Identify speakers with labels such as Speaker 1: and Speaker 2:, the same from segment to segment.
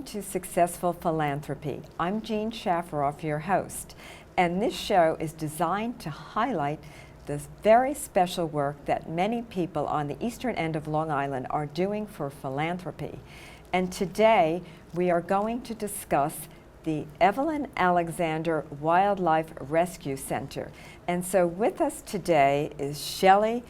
Speaker 1: Welcome to Successful Philanthropy. I'm Jean Shafiroff, your host, and this show is designed to highlight the very special work that many people on the eastern end of Long Island are doing for philanthropy. And today we are going to discuss the Evelyn Alexander Wildlife Rescue Center. And so with us today is Shelley,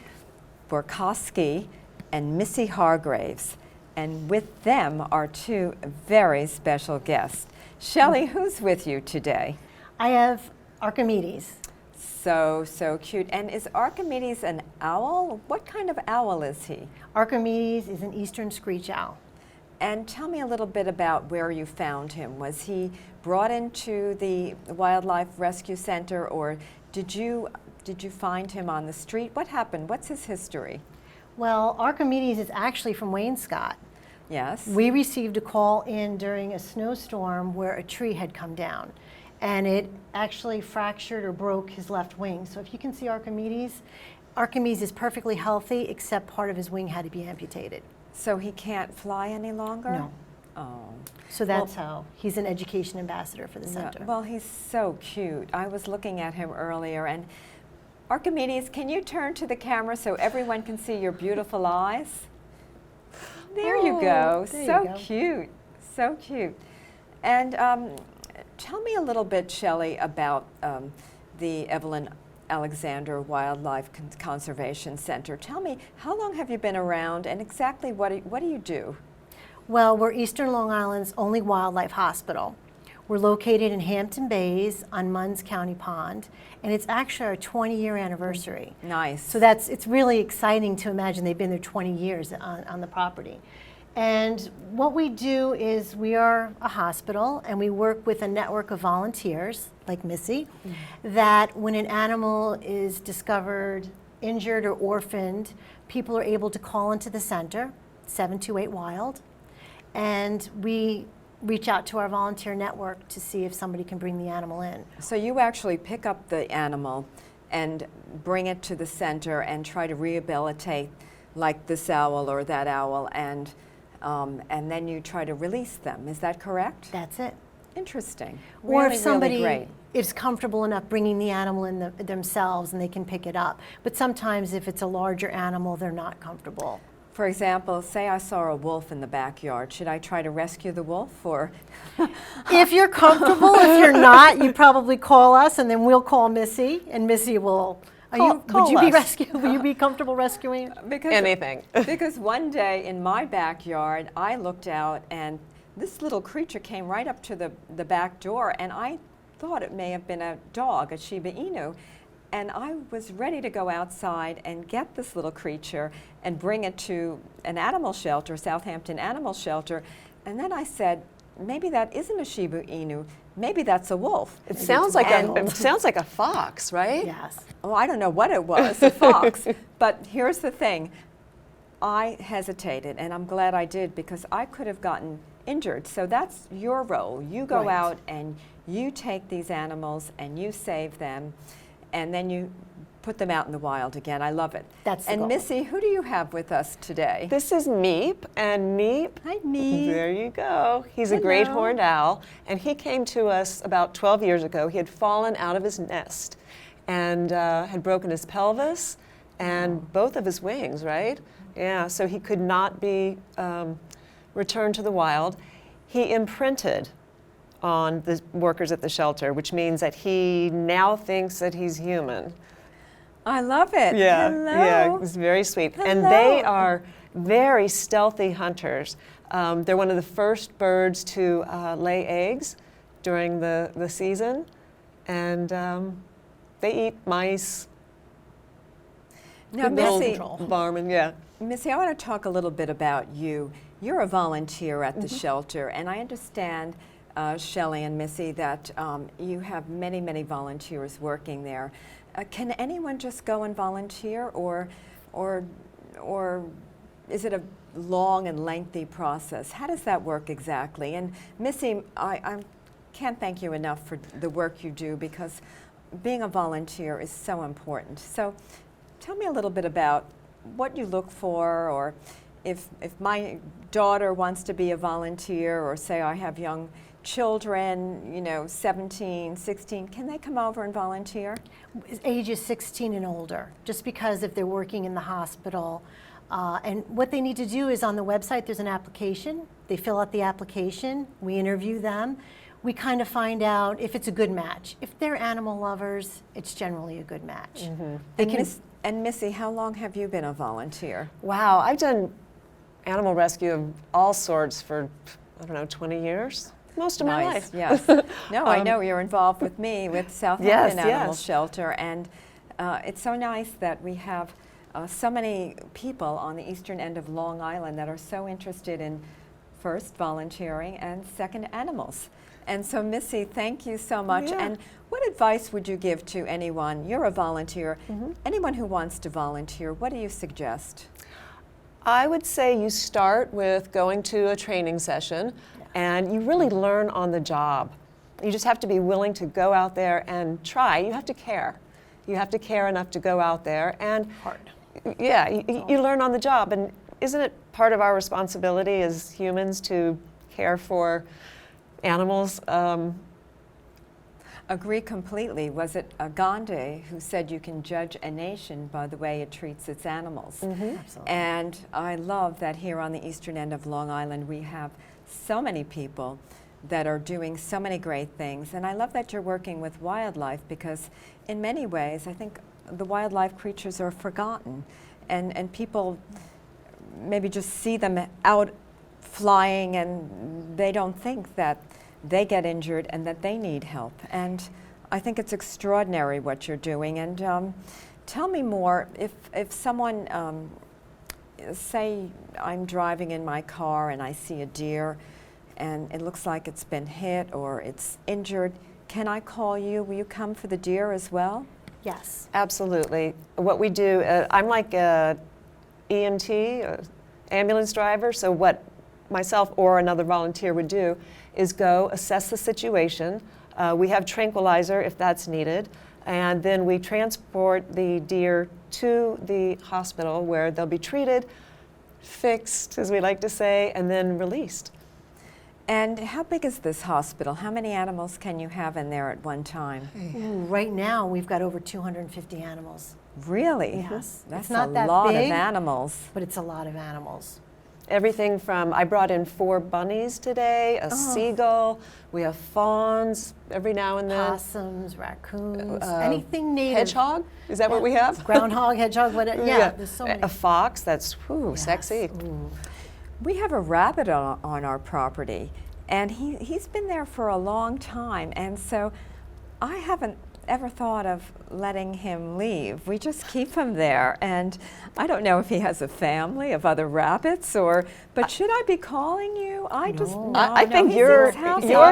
Speaker 1: Berkoski, and Missy Hargraves. And with them are two very special guests. Shelley, who's with you today?
Speaker 2: I have Archimedes.
Speaker 1: So cute. And is Archimedes an owl? What kind of owl is he?
Speaker 2: Archimedes is an eastern screech owl.
Speaker 1: And tell me a little bit about where you found him. Was he brought into the Wildlife Rescue Center, or did you find him on the street? What happened? What's his history?
Speaker 2: Well, Archimedes is actually from Wainscott.
Speaker 1: Yes.
Speaker 2: We received a call in during a snowstorm where a tree had come down, and it actually fractured or broke his left wing. So if you can see Archimedes is perfectly healthy, except part of his wing had to be amputated.
Speaker 1: So he can't fly any longer?
Speaker 2: No.
Speaker 1: Oh.
Speaker 2: So that's how he's an education ambassador for the center.
Speaker 1: Well, he's so cute. I was looking at him earlier, and Archimedes, can you turn to the camera so everyone can see your beautiful eyes? There you go. So cute. So cute. And tell me a little bit, Shelley, about the Evelyn Alexander Wildlife Conservation Center. Tell me, how long have you been around, and exactly what do you do?
Speaker 2: Well, we're Eastern Long Island's only wildlife hospital. We're located in Hampton Bays on Munns County Pond, and it's actually our 20-year anniversary.
Speaker 1: Nice.
Speaker 2: So it's really exciting to imagine they've been there 20 years on the property. And what we do is we are a hospital, and we work with a network of volunteers, like Missy, that when an animal is discovered injured or orphaned, people are able to call into the center, 728-WILD, and we reach out to our volunteer network to see if somebody can bring the animal in.
Speaker 1: So you actually pick up the animal and bring it to the center and try to rehabilitate, like this owl or that owl, and then you try to release them. Is that correct?
Speaker 2: That's it.
Speaker 1: Interesting.
Speaker 2: Or
Speaker 1: really,
Speaker 2: if somebody
Speaker 1: really great.
Speaker 2: is comfortable enough bringing the animal in themselves and they can pick it up. But sometimes if it's a larger animal, they're not comfortable.
Speaker 1: For example, say I saw a wolf in the backyard. Should I try to rescue the wolf, or?
Speaker 2: If you're comfortable, if you're not, you probably call us, and then we'll call Missy, and Missy will. Would you be comfortable rescuing?
Speaker 3: Anything.
Speaker 1: Because one day in my backyard, I looked out, and this little creature came right up to the back door, and I thought it may have been a dog, a Shiba Inu. And I was ready to go outside and get this little creature and bring it to an animal shelter, Southampton Animal Shelter. And then I said, maybe that isn't a Shiba Inu. Maybe that's a wolf.
Speaker 3: It sounds like a fox, right?
Speaker 2: Yes.
Speaker 1: Oh, I don't know what it was, a fox. But here's the thing. I hesitated, and I'm glad I did, because I could have gotten injured. So that's your role. You go out and you take these animals and you save them, and then you put them out in the wild again. I love it.
Speaker 2: That's the goal.
Speaker 1: Missy, who do you have with us today?
Speaker 3: This is Meep, and Meep.
Speaker 1: Hi, Meep.
Speaker 3: There you go. He's a great horned owl, and he came to us about 12 years ago. He had fallen out of his nest and had broken his pelvis and both of his wings, right? Yeah, so he could not be returned to the wild. He imprinted on the workers at the shelter, which means that he now thinks that he's human.
Speaker 1: I love it.
Speaker 3: Yeah,
Speaker 1: Hello.
Speaker 3: yeah, it's very sweet.
Speaker 1: Hello.
Speaker 3: And they are very stealthy hunters. They're one of the first birds to lay eggs during the season, and they eat mice.
Speaker 1: Now, Missy,
Speaker 3: varmint, yeah.
Speaker 1: Missy, I want to talk a little bit about you. You're a volunteer at the shelter, and I understand, Shelley and Missy, that you have many, many volunteers working there. Can anyone just go and volunteer, or is it a long and lengthy process? How does that work exactly? And Missy, I can't thank you enough for the work you do, because being a volunteer is so important. So tell me a little bit about what you look for, or if my daughter wants to be a volunteer, or say I have young children, 17, 16, can they come over and volunteer?
Speaker 2: Ages 16 and older, just because if they're working in the hospital. And what they need to do is on the website, there's an application. They fill out the application. We interview them. We kind of find out if it's a good match. If they're animal lovers, it's generally a good match.
Speaker 1: And Missy, how long have you been a volunteer?
Speaker 3: Wow, I've done animal rescue of all sorts for, 20 years. Most of my life.
Speaker 1: Yes. No, I know you're involved with me with Southampton Animal Shelter, and it's so nice that we have so many people on the eastern end of Long Island that are so interested in, first, volunteering, and second, animals. And so, Missy, thank you so much.
Speaker 3: Yeah.
Speaker 1: And what advice would you give to anyone? You're a volunteer. Anyone who wants to volunteer, what do you suggest?
Speaker 3: I would say you start with going to a training session, and you really learn on the job. You just have to be willing to go out there and try. You have to care. You have to care enough to go out there. And
Speaker 2: Hard.
Speaker 3: Yeah, you learn on the job. And isn't it part of our responsibility as humans to care for animals?
Speaker 1: Agree completely. Was it Gandhi who said you can judge a nation by the way it treats its animals?
Speaker 2: Absolutely.
Speaker 1: And I love that here on the eastern end of Long Island we have so many people that are doing so many great things. And I love that you're working with wildlife, because in many ways I think the wildlife creatures are forgotten, and people maybe just see them out flying and they don't think that they get injured and that they need help. And I think it's extraordinary what you're doing. And tell me more, if someone, say I'm driving in my car and I see a deer and it looks like it's been hit or it's injured, can I call you? Will you come for the deer as well?
Speaker 2: Yes.
Speaker 3: Absolutely. What we do, I'm like a EMT, ambulance driver, so what myself or another volunteer would do is go assess the situation. We have tranquilizer if that's needed, and then we transport the deer to the hospital where they'll be treated, fixed, as we like to say, and then released.
Speaker 1: And how big is this hospital? How many animals can you have in there at one time?
Speaker 2: Ooh, right now, we've got over 250 animals.
Speaker 1: Really?
Speaker 2: Yes.
Speaker 1: That's
Speaker 2: It's not
Speaker 1: a
Speaker 2: that
Speaker 1: lot
Speaker 2: big,
Speaker 1: of animals.
Speaker 2: but it's a lot of animals.
Speaker 3: Everything from, I brought in 4 bunnies today, a seagull, we have fawns every now and then.
Speaker 2: Possums, raccoons, anything native.
Speaker 3: Hedgehog, is that what we have?
Speaker 2: Groundhog, hedgehog, whatever. Yeah, there's so many.
Speaker 3: A fox, that's sexy.
Speaker 2: Ooh.
Speaker 1: We have a rabbit on our property, and he's been there for a long time, and so I haven't ever thought of letting him leave. We just keep him there, and I don't know if he has a family of other rabbits, but should I be calling you? I
Speaker 3: think you're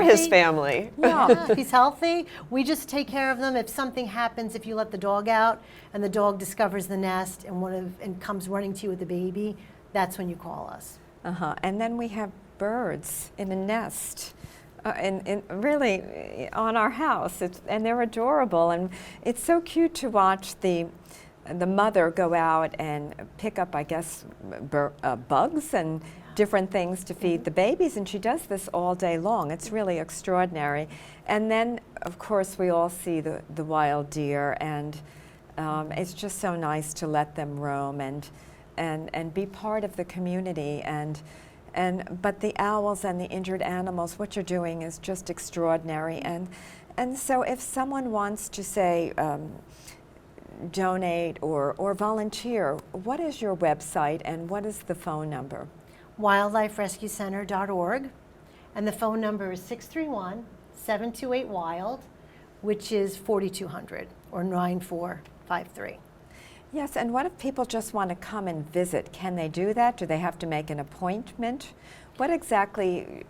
Speaker 3: his family.
Speaker 2: Yeah, if he's healthy, we just take care of them. If something happens, if you let the dog out and the dog discovers the nest and comes running to you with the baby, that's when you call us.
Speaker 1: And then we have birds in a nest. Really on our house, and they're adorable, and it's so cute to watch the mother go out and pick up, I guess, bugs and different things to feed the babies, and she does this all day long. It's really extraordinary. And then, of course, we all see the wild deer, and it's just so nice to let them roam and be part of the community. But the owls and the injured animals, what you're doing is just extraordinary. And so if someone wants to say donate or volunteer, what is your website and what is the phone number?
Speaker 2: wildliferescuecenter.org, and the phone number is 631-728-WILD, which is 4200 or 9453.
Speaker 1: Yes, and what if people just want to come and visit? Can they do that? Do they have to make an appointment? What exactly,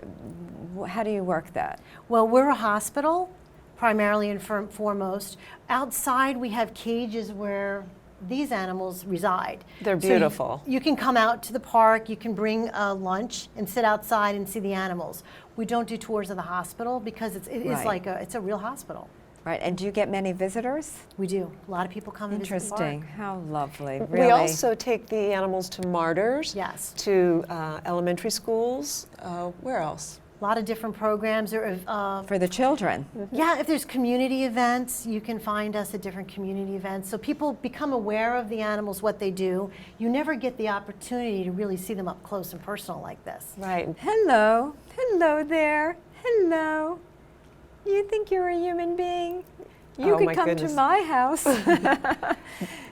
Speaker 1: how do you work that?
Speaker 2: Well, we're a hospital, primarily and foremost. Outside, we have cages where these animals reside.
Speaker 3: They're beautiful.
Speaker 2: So you can come out to the park, you can bring lunch and sit outside and see the animals. We don't do tours of the hospital because it is like it's a real hospital.
Speaker 1: Right, and do you get many visitors?
Speaker 2: We do. A lot of people come and visit the park.
Speaker 1: Interesting. How lovely. Really.
Speaker 3: We also take the animals to martyrs,
Speaker 2: Yes.
Speaker 3: to elementary schools. Where else?
Speaker 2: A lot of different programs.
Speaker 1: For the children.
Speaker 2: Yeah, if there's community events, you can find us at different community events. So people become aware of the animals, what they do. You never get the opportunity to really see them up close and personal like this.
Speaker 3: Right.
Speaker 1: Hello. Hello there. Hello. You think you're a human being? You
Speaker 3: Oh,
Speaker 1: could
Speaker 3: my
Speaker 1: come
Speaker 3: goodness.
Speaker 1: to my house.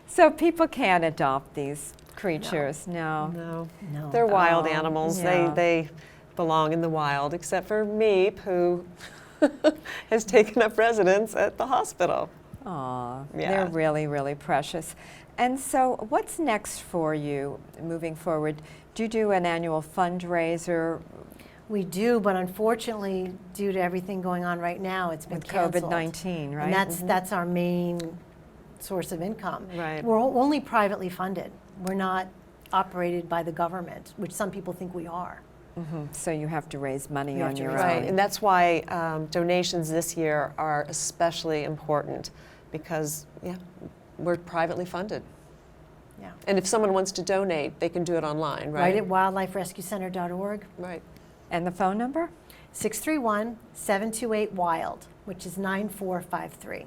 Speaker 1: So people can't adopt these creatures. No.
Speaker 2: No.
Speaker 3: They're wild
Speaker 1: Oh,
Speaker 3: animals.
Speaker 1: yeah.
Speaker 3: They belong in the wild, except for Meep, who has taken up residence at the hospital.
Speaker 1: Aw,
Speaker 3: Yeah.
Speaker 1: they're really, really precious. And so what's next for you moving forward? Do you do an annual fundraiser
Speaker 2: We do, but unfortunately, due to everything going on right now, it's been
Speaker 1: with
Speaker 2: canceled.
Speaker 1: COVID-19, right?
Speaker 2: And that's our main source of income.
Speaker 3: Right.
Speaker 2: We're only privately funded. We're not operated by the government, which some people think we are.
Speaker 1: So you have to raise money
Speaker 2: You have
Speaker 1: on
Speaker 2: to
Speaker 1: your
Speaker 2: raise
Speaker 1: own.
Speaker 3: Right, and that's why donations this year are especially important, because we're privately funded.
Speaker 2: Yeah.
Speaker 3: And if someone wants to donate, they can do it online, right?
Speaker 2: Right at wildliferescuecenter.org.
Speaker 3: Right.
Speaker 1: And the phone number?
Speaker 2: 631-728-WILD, which is 9453.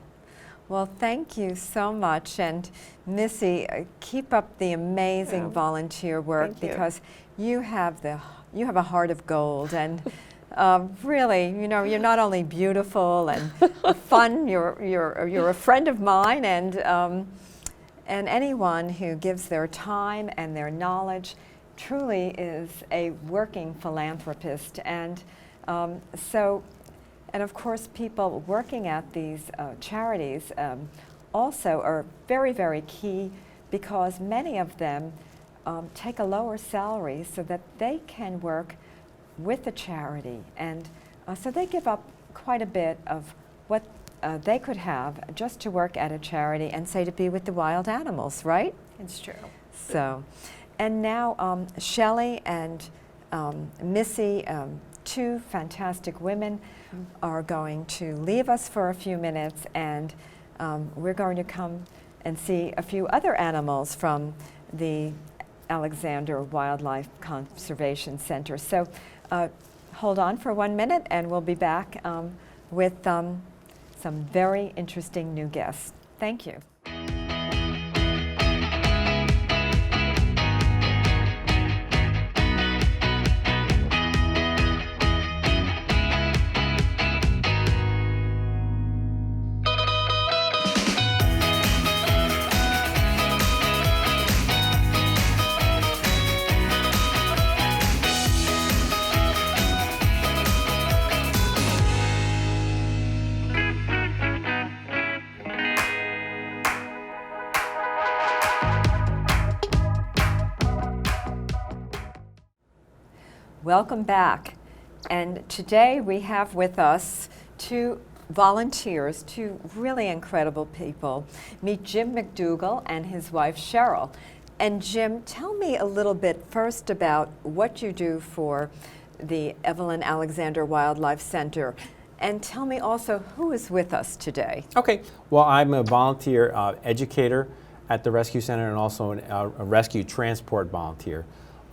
Speaker 1: Well, thank you so much. And Missy, keep up the amazing
Speaker 3: Yeah.
Speaker 1: volunteer work,
Speaker 3: Thank you.
Speaker 1: because you have a heart of gold. And really, you're not only beautiful and fun, you're a friend of mine, and anyone who gives their time and their knowledge truly is a working philanthropist. And and of course, people working at these charities also are very, very key, because many of them take a lower salary so that they can work with the charity. And so they give up quite a bit of what they could have just to work at a charity and say to be with the wild animals, right?
Speaker 2: It's true.
Speaker 1: So, and now Shelley and Missy, two fantastic women, are going to leave us for a few minutes, and we're going to come and see a few other animals from the Alexander Wildlife Conservation Center. So hold on for 1 minute, and we'll be back with some very interesting new guests. Thank you. Welcome back. And today we have with us two volunteers, two really incredible people. Meet Jim MacDougall and his wife Cheryl. And Jim, tell me a little bit first about what you do for the Evelyn Alexander Wildlife Center. And tell me also who is with us today.
Speaker 4: Okay, well, I'm a volunteer educator at the Rescue Center, and also a rescue transport volunteer.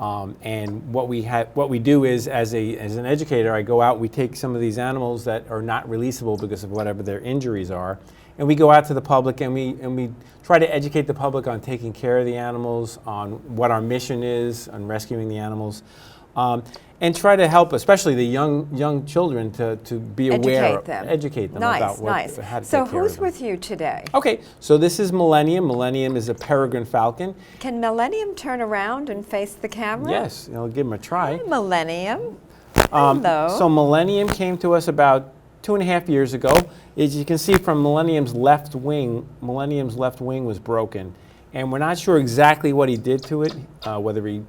Speaker 4: And what we do is, as an educator, I go out. We take some of these animals that are not releasable because of whatever their injuries are, and we go out to the public, and we try to educate the public on taking care of the animals, on what our mission is, on rescuing the animals, and try to help, especially the young children, to be aware, educate them
Speaker 1: nice,
Speaker 4: about how to
Speaker 1: nice.
Speaker 4: take care of
Speaker 1: So
Speaker 4: them.
Speaker 1: who's with you today?
Speaker 4: Okay, so this is Millennium. Millennium is a peregrine falcon.
Speaker 1: Can Millennium turn around and face the camera?
Speaker 4: Yes, I'll give him a try.
Speaker 1: Hi, Millennium. Hello.
Speaker 4: So Millennium came to us about 2.5 years ago. As you can see from Millennium's left wing was broken. And we're not sure exactly what he did to it, whether he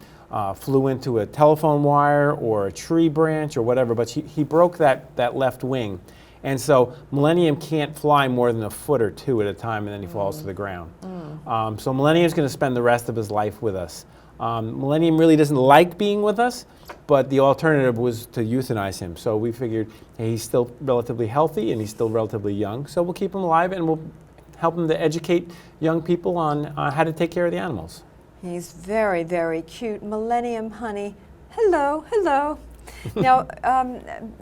Speaker 4: flew into a telephone wire or a tree branch or whatever, but he broke that left wing. And so Millennium can't fly more than a foot or two at a time, and then he falls to the ground. So Millennium's going to spend the rest of his life with us. Millennium really doesn't like being with us, but the alternative was to euthanize him. So we figured, hey, he's still relatively healthy and he's still relatively young, so we'll keep him alive and we'll help him to educate young people on how to take care of the animals.
Speaker 1: He's very, very cute. Millennium, honey. Hello, hello. Now,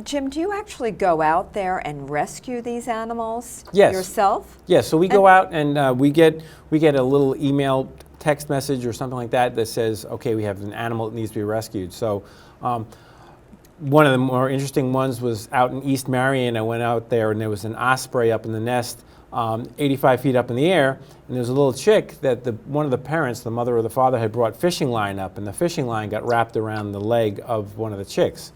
Speaker 1: Jim, do you actually go out there and rescue these animals yourself?
Speaker 4: Yes, so we go out and we get a little email, text message or something like that that says, okay, we have an animal that needs to be rescued. So one of the more interesting ones was out in East Marion. I went out there and there was an osprey up in the nest, 85 feet up in the air, and there was a little chick that one of the parents, the mother or the father, had brought fishing line up, and the fishing line got wrapped around the leg of one of the chicks.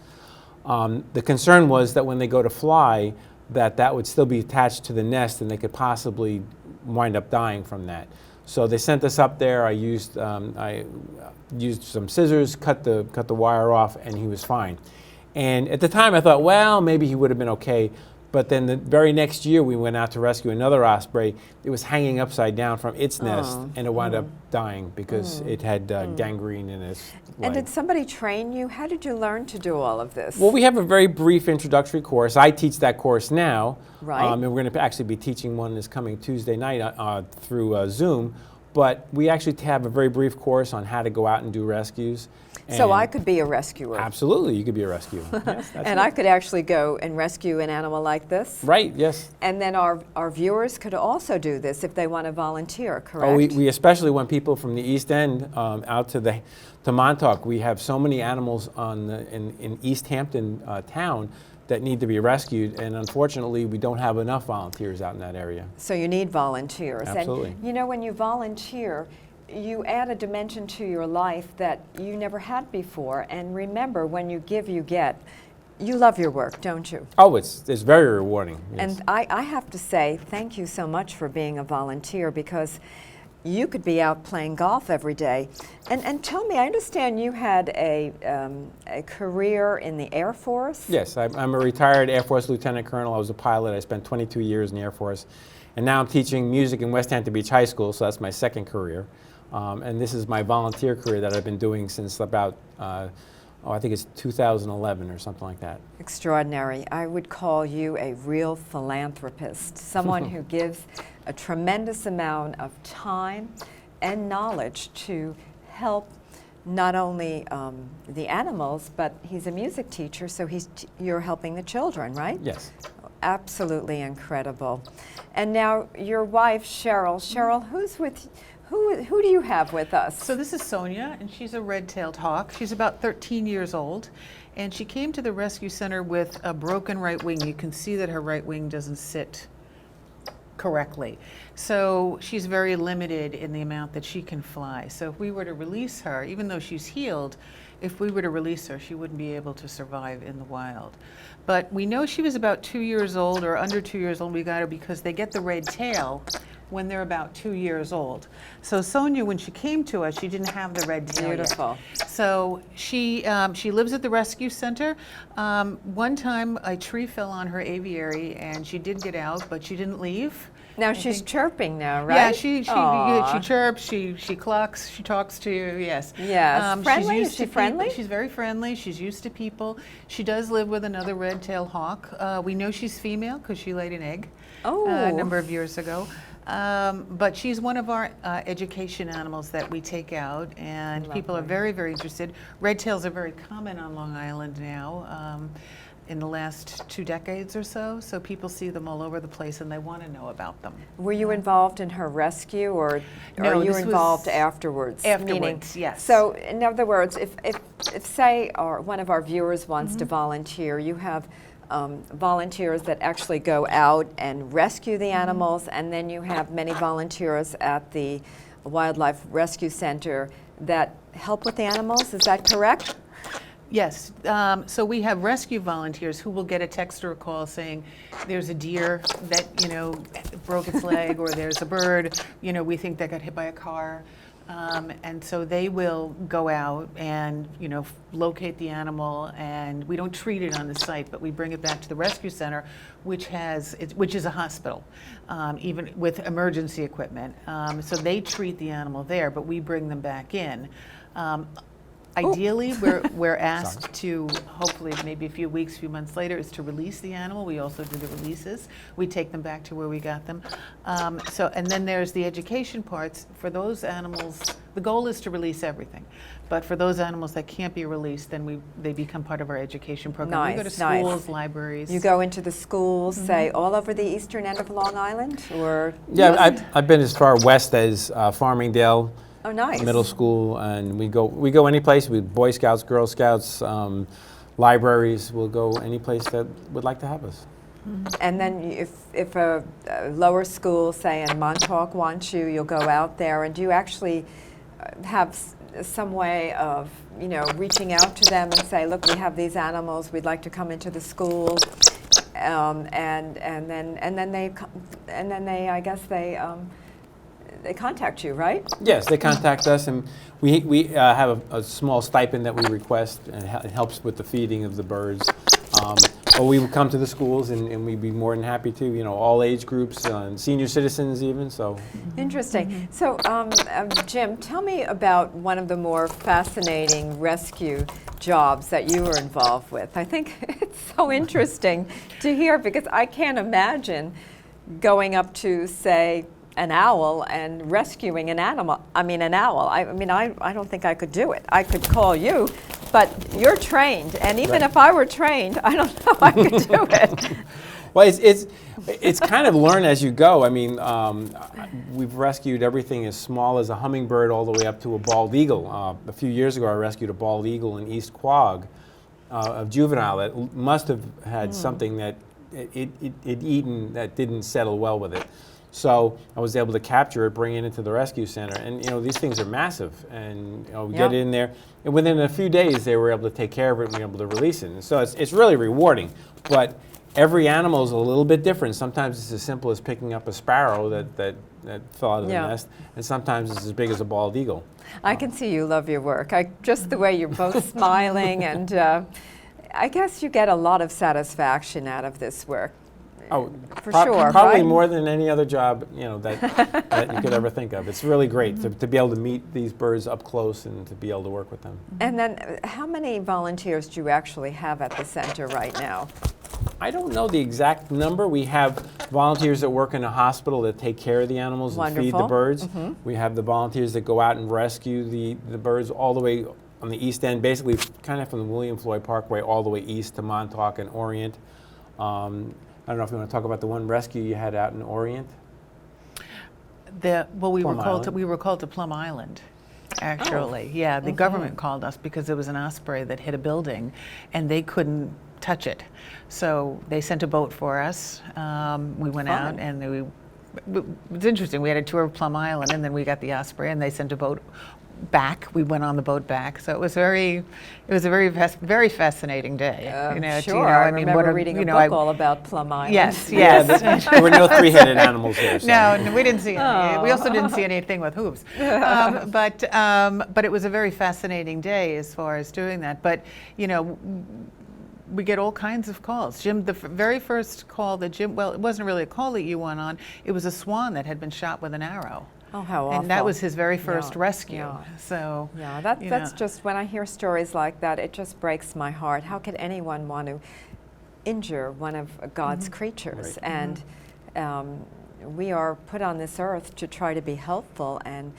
Speaker 4: The concern was that when they go to fly, that would still be attached to the nest and they could possibly wind up dying from that. So they sent us up there. I used some scissors, cut the wire off, and he was fine. And at the time I thought, well, maybe he would have been okay. But then the very next year we went out to rescue another osprey. It was hanging upside down from its nest, and it wound up dying because it had gangrene in its leg.
Speaker 1: And did somebody train you? How did you learn to do all of this?
Speaker 4: Well, we have a very brief introductory course. I teach that course now.
Speaker 1: Right.
Speaker 4: And we're going to actually be teaching one this coming Tuesday night through Zoom. But we actually have a very brief course on how to go out and do rescues.
Speaker 1: So I could be a rescuer.
Speaker 4: Absolutely, you could be a rescuer. Yes, that's
Speaker 1: and I could actually go and rescue an animal like this.
Speaker 4: Right, yes.
Speaker 1: And then our viewers could also do this if they want to volunteer, correct?
Speaker 4: Oh, we especially want people from the East End out to Montauk. We have so many animals in East Hampton town that need to be rescued, and unfortunately we don't have enough volunteers out in that area.
Speaker 1: So you need volunteers.
Speaker 4: Absolutely.
Speaker 1: And you know, when you volunteer, you add a dimension to your life that you never had before. And remember, when you give, you get. You love your work, don't you?
Speaker 4: Oh, it's very rewarding. Yes.
Speaker 1: And I have to say thank you so much for being a volunteer, because you could be out playing golf every day. And tell me, I understand you had a career in the Air Force?
Speaker 4: Yes, I'm a retired Air Force Lieutenant Colonel. I was a pilot. I spent 22 years in the Air Force. And now I'm teaching music in West Hampton Beach High School, so that's my second career. And this is my volunteer career that I've been doing since about, I think it's 2011 or something like that.
Speaker 1: Extraordinary. I would call you a real philanthropist, someone who gives a tremendous amount of time and knowledge to help not only the animals, but he's a music teacher, so you're helping the children, right?
Speaker 4: Yes.
Speaker 1: Absolutely incredible. And now your wife, Cheryl. Cheryl, who do you have with us?
Speaker 5: So this is Sonia, and she's a red-tailed hawk. She's about 13 years old, and she came to the rescue center with a broken right wing. You can see that her right wing doesn't sit correctly. So she's very limited in the amount that she can fly. So if we were to release her, even though she's healed, if we were to release her, she wouldn't be able to survive in the wild. But we know she was about 2 years old or under 2 years old. We got her because they get the red tail when they're about 2 years old. So Sonia, when she came to us, she didn't have the red tail
Speaker 1: Beautiful.
Speaker 5: yet. So she lives at the rescue center. One time a tree fell on her aviary and she did get out, but she didn't leave.
Speaker 1: Now she's chirping now, right?
Speaker 5: Yeah, she chirps, she clucks, she talks to you, yes.
Speaker 1: Yes. Friendly? Is she friendly?
Speaker 5: She's very friendly. She's used to people. She does live with another red-tailed hawk. We know she's female because she laid an egg a number of years ago. But she's one of our education animals that we take out, and people are very, very interested. Red tails are very common on Long Island now. In the last 2 decades or so people see them all over the place and they want to know about them.
Speaker 1: Were you involved in her rescue, or
Speaker 5: No,
Speaker 1: are you
Speaker 5: this
Speaker 1: involved
Speaker 5: was
Speaker 1: afterwards?
Speaker 5: afterwards, yes.
Speaker 1: So in other words, if say one of our viewers wants to volunteer, you have volunteers that actually go out and rescue the animals, and then you have many volunteers at the Wildlife Rescue Center that help with the animals. Is that correct?
Speaker 5: Yes, so we have rescue volunteers who will get a text or a call saying there's a deer that, broke its leg, or there's a bird, we think that got hit by a car. And so they will go out and, locate the animal, and we don't treat it on the site, but we bring it back to the rescue center, which is a hospital, even with emergency equipment. So they treat the animal there, but we bring them back in. Ideally, we're asked to, hopefully, maybe a few weeks, few months later, is to release the animal. We also do the releases. We take them back to where we got them. And then there's the education parts. For those animals, the goal is to release everything. But for those animals that can't be released, then they become part of our education program. We go to schools, libraries.
Speaker 1: You go into the schools, say, all over the eastern end of Long Island? Or
Speaker 4: Yeah, I've been as far west as Farmingdale.
Speaker 1: Oh, nice.
Speaker 4: Middle school, and we go any place. We Boy Scouts, Girl Scouts, libraries. We'll go any place that would like to have us.
Speaker 1: And then if a lower school, say in Montauk, wants you, you'll go out there. And do you actually have some way of reaching out to them and say, look, we have these animals. We'd like to come into the school, and then they I guess they contact you, right?
Speaker 4: Yes, they contact us, and we have a small stipend that we request, and it helps with the feeding of the birds. Or we would come to the schools, and we'd be more than happy to, all age groups, senior citizens even, so.
Speaker 1: Interesting. So, Jim, tell me about one of the more fascinating rescue jobs that you were involved with. I think it's so interesting to hear, because I can't imagine going up to, say, an owl and rescuing an animal. An owl. I don't think I could do it. I could call you, but you're trained, and even if I were trained, I don't know I could do it.
Speaker 4: Well, it's kind of learn as you go. We've rescued everything as small as a hummingbird all the way up to a bald eagle. A few years ago, I rescued a bald eagle in East Quogue, a juvenile that must have had something that it eaten that didn't settle well with it. So I was able to capture it, bring it into the rescue center, and these things are massive, and we get in there, and within a few days they were able to take care of it and be able to release it. And so it's really rewarding. But every animal is a little bit different. Sometimes it's as simple as picking up a sparrow that fell out of the nest, and sometimes it's as big as a bald eagle.
Speaker 1: I can see you love your work. Just the way you're both smiling, and I guess you get a lot of satisfaction out of this work.
Speaker 4: Oh,
Speaker 1: for sure.
Speaker 4: Probably
Speaker 1: right?
Speaker 4: more than any other job, that you could ever think of. It's really great to be able to meet these birds up close and to be able to work with them.
Speaker 1: And then, how many volunteers do you actually have at the center right now?
Speaker 4: I don't know the exact number. We have volunteers that work in a hospital that take care of the animals and feed the birds. We have the volunteers that go out and rescue the birds all the way on the east end, basically kind of from the William Floyd Parkway all the way east to Montauk and Orient. I don't know if you want to talk about the one rescue you had out in Orient.
Speaker 5: We were called to Plum Island, actually.
Speaker 1: Oh.
Speaker 5: Yeah, the government called us because there was an osprey that hit a building, and they couldn't touch it. So they sent a boat for us. We went out, and it was interesting. We had a tour of Plum Island, and then we got the osprey, and they sent a boat back. We went on the boat back, so it was a very fascinating day.
Speaker 1: Sure, I remember reading a book all about Plum Island.
Speaker 5: Yes.
Speaker 4: There were no three-headed animals there. So.
Speaker 5: No, we didn't see any. We also didn't see anything with hooves. But it was a very fascinating day as far as doing that. But we get all kinds of calls. Jim, the very first call that it wasn't really a call that you went on. It was a swan that had been shot with an arrow.
Speaker 1: Oh, how awful.
Speaker 5: And that was his very first rescue.
Speaker 1: Yeah.
Speaker 5: So
Speaker 1: that's just, when I hear stories like that, it just breaks my heart. How could anyone want to injure one of God's creatures?
Speaker 4: Right.
Speaker 1: And we are put on this earth to try to be helpful, and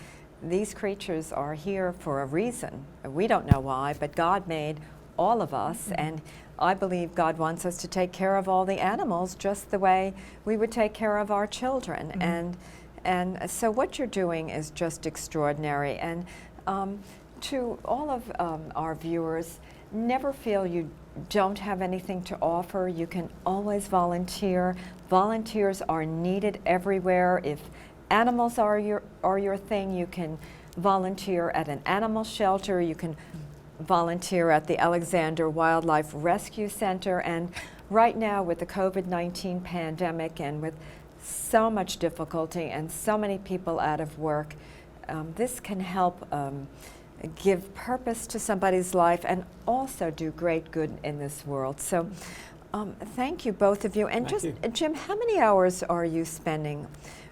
Speaker 1: these creatures are here for a reason. We don't know why, but God made all of us, and I believe God wants us to take care of all the animals just the way we would take care of our children. And so what you're doing is just extraordinary. And to all of our viewers, never feel you don't have anything to offer. You can always volunteer. Volunteers are needed everywhere. If animals are your thing, you can volunteer at an animal shelter. You can volunteer at the Alexander Wildlife Rescue Center. And right now, with the COVID-19 pandemic and with so much difficulty and so many people out of work, this can help give purpose to somebody's life and also do great good in this world. So thank you, both of you. And Jim, how many hours are you spending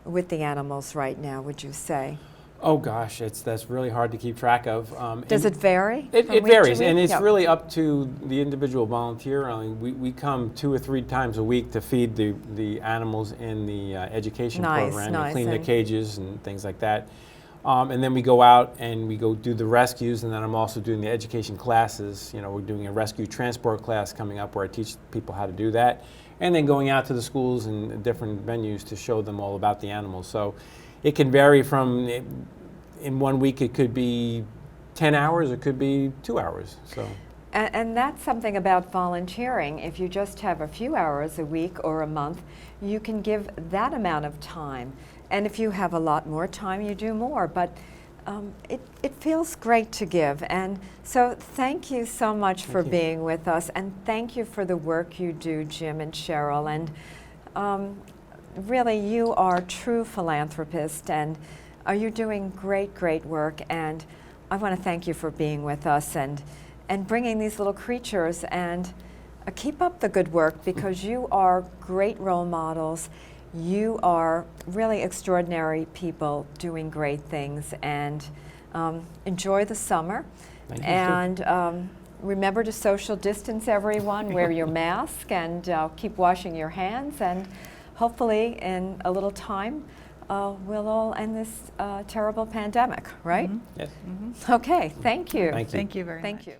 Speaker 1: with the animals right now, would you say?
Speaker 4: Oh gosh, that's really hard to keep track of.
Speaker 1: Does it vary?
Speaker 4: It
Speaker 1: from week to
Speaker 4: varies, and
Speaker 1: week?
Speaker 4: it's
Speaker 1: Yeah.
Speaker 4: really up to the individual volunteer. I mean, we come 2 or 3 times a week to feed the animals in the education
Speaker 1: Nice,
Speaker 4: program,
Speaker 1: nice,
Speaker 4: and clean the
Speaker 1: and-
Speaker 4: cages and things like that. And then we go out and we go do the rescues, and then I'm also doing the education classes. You know, we're doing a rescue transport class coming up where I teach people how to do that, and then going out to the schools and different venues to show them all about the animals. So it can vary from, in one week it could be 10 hours, it could be 2 hours. So.
Speaker 1: And that's something about volunteering. If you just have a few hours a week or a month, you can give that amount of time. And if you have a lot more time, you do more. But it feels great to give. And so thank you so much for being with us. And thank you for the work you do, Jim and Cheryl. And really, you are true philanthropists. And you're doing great, great work. And I want to thank you for being with us and bringing these little creatures, and keep up the good work, because you are great role models. You are really extraordinary people doing great things, and enjoy the summer.
Speaker 4: Thank you.
Speaker 1: And remember to social distance, everyone, wear your mask, and keep washing your hands, and hopefully in a little time we'll all end this terrible pandemic, right?
Speaker 4: Yes.
Speaker 1: Okay, thank you.
Speaker 4: Thank you.
Speaker 5: Thank you very much.
Speaker 1: Thank you.